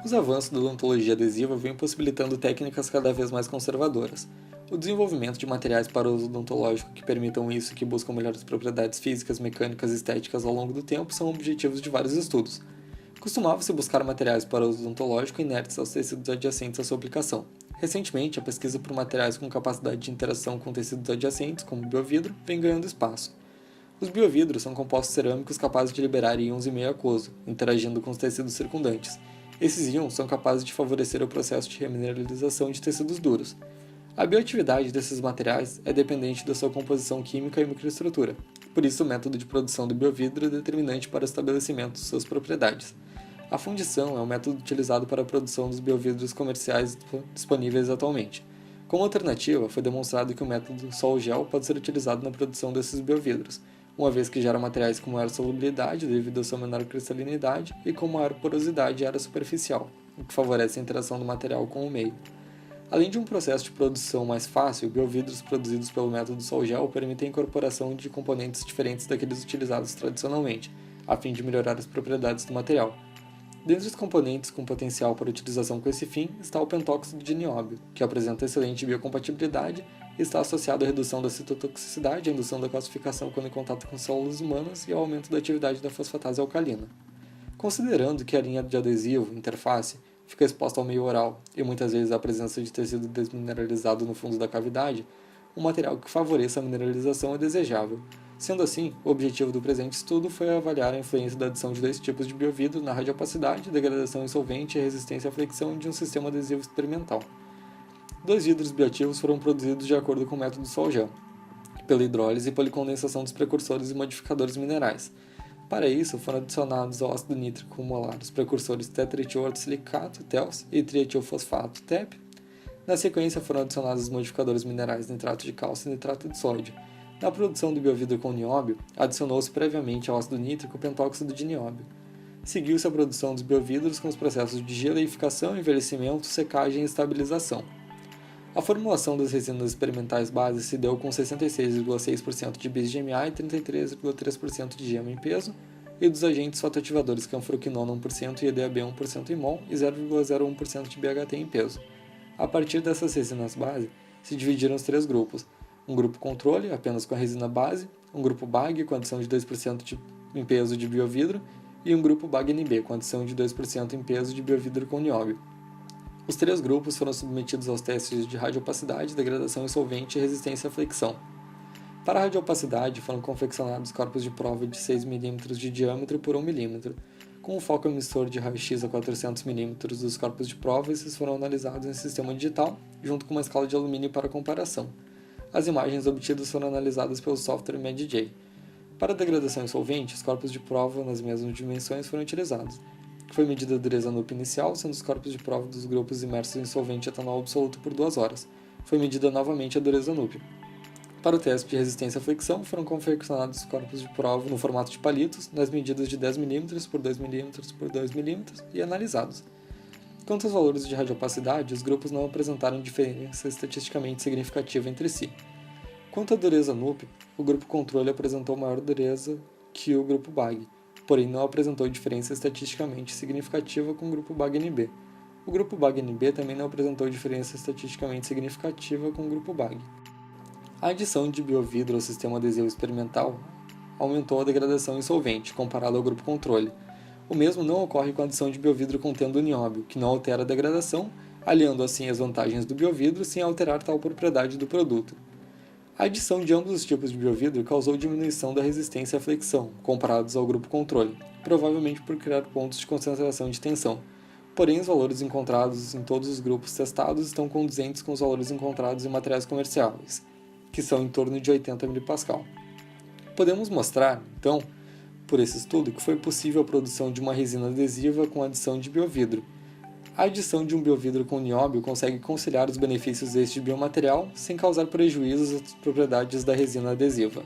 Os avanços da odontologia adesiva vêm possibilitando técnicas cada vez mais conservadoras. O desenvolvimento de materiais para uso odontológico que permitam isso e que buscam melhores propriedades físicas, mecânicas e estéticas ao longo do tempo são objetivos de vários estudos. Costumava-se buscar materiais para uso odontológico inertes aos tecidos adjacentes à sua aplicação. Recentemente, a pesquisa por materiais com capacidade de interação com tecidos adjacentes, como o biovidro, vem ganhando espaço. Os biovidros são compostos cerâmicos capazes de liberar íons em meio aquoso, interagindo com os tecidos circundantes. Esses íons são capazes de favorecer o processo de remineralização de tecidos duros. A bioatividade desses materiais é dependente da sua composição química e microestrutura. Por isso, o método de produção do biovidro é determinante para o estabelecimento de suas propriedades. A fundição é o método utilizado para a produção dos biovidros comerciais disponíveis atualmente. Como alternativa, foi demonstrado que o método sol-gel pode ser utilizado na produção desses biovidros, uma vez que gera materiais com maior solubilidade devido à sua menor cristalinidade e com maior porosidade e área superficial, o que favorece a interação do material com o meio. Além de um processo de produção mais fácil, biovidros produzidos pelo método sol-gel permitem a incorporação de componentes diferentes daqueles utilizados tradicionalmente, a fim de melhorar as propriedades do material. Dentre os componentes com potencial para utilização com esse fim está o pentóxido de nióbio, que apresenta excelente biocompatibilidade e está associado à redução da citotoxicidade, à indução da calcificação quando em contato com células humanas e ao aumento da atividade da fosfatase alcalina. Considerando que a linha de adesivo, interface, fica exposta ao meio oral e muitas vezes à presença de tecido desmineralizado no fundo da cavidade, um material que favoreça a mineralização é desejável. Sendo assim, o objetivo do presente estudo foi avaliar a influência da adição de dois tipos de biovidro na radiopacidade, degradação em solvente e resistência à fricção de um sistema adesivo experimental. Dois vidros bioativos foram produzidos de acordo com o método sol-gel, pela hidrólise e policondensação dos precursores e modificadores minerais. Para isso, foram adicionados ao ácido nítrico molar os precursores tetraetioortosilicato, TEOS, e trietilfosfato, TEP. Na sequência, foram adicionados os modificadores minerais nitrato de cálcio e nitrato de sódio. Na produção do biovidro com nióbio, adicionou-se previamente ao ácido nítrico o pentóxido de nióbio. Seguiu-se a produção dos biovidros com os processos de geleificação, envelhecimento, secagem e estabilização. A formulação das resinas experimentais base se deu com 66,6% de bis-GMA e 33,3% de gema em peso, e dos agentes fotoativadores canfruquinona 1% e EDAB 1% em mol e 0,01% de BHT em peso. A partir dessas resinas base, se dividiram os três grupos: um grupo controle, apenas com a resina base, um grupo BAG, com adição de 2% em peso de biovidro, e um grupo BAG-NB, com adição de 2% em peso de biovidro com nióbio. Os três grupos foram submetidos aos testes de radiopacidade, degradação em solvente e resistência à fricção. Para a radiopacidade, foram confeccionados corpos de prova de 6 mm de diâmetro por 1 mm. Com o foco emissor de raio-x a 400 mm dos corpos de prova, esses foram analisados em sistema digital, junto com uma escala de alumínio para comparação. As imagens obtidas foram analisadas pelo software MedJ. Para a degradação em solvente, os corpos de prova nas mesmas dimensões foram utilizados. Foi medida a dureza NUP inicial, sendo os corpos de prova dos grupos imersos em solvente etanol absoluto por 2 horas. Foi medida novamente a dureza NUP. Para o teste de resistência à fricção, foram confeccionados corpos de prova no formato de palitos, nas medidas de 10 mm por 2 mm por 2 mm e analisados. Quanto aos valores de radiopacidade, os grupos não apresentaram diferença estatisticamente significativa entre si. Quanto à dureza NUP, o grupo controle apresentou maior dureza que o grupo BAG, porém não apresentou diferença estatisticamente significativa com o grupo BAG-NB. O grupo BAG-NB também não apresentou diferença estatisticamente significativa com o grupo BAG. A adição de biovidro ao sistema adesivo experimental aumentou a degradação em solvente, comparado ao grupo controle. O mesmo não ocorre com a adição de biovidro contendo nióbio, que não altera a degradação, aliando assim as vantagens do biovidro sem alterar tal propriedade do produto. A adição de ambos os tipos de biovidro causou diminuição da resistência à flexão, comparados ao grupo controle, provavelmente por criar pontos de concentração de tensão. Porém, os valores encontrados em todos os grupos testados estão condizentes com os valores encontrados em materiais comerciais, que são em torno de 80 mPa. Podemos mostrar, então, por esse estudo, que foi possível a produção de uma resina adesiva com adição de biovidro. A adição de um biovidro com nióbio consegue conciliar os benefícios deste biomaterial sem causar prejuízos às propriedades da resina adesiva.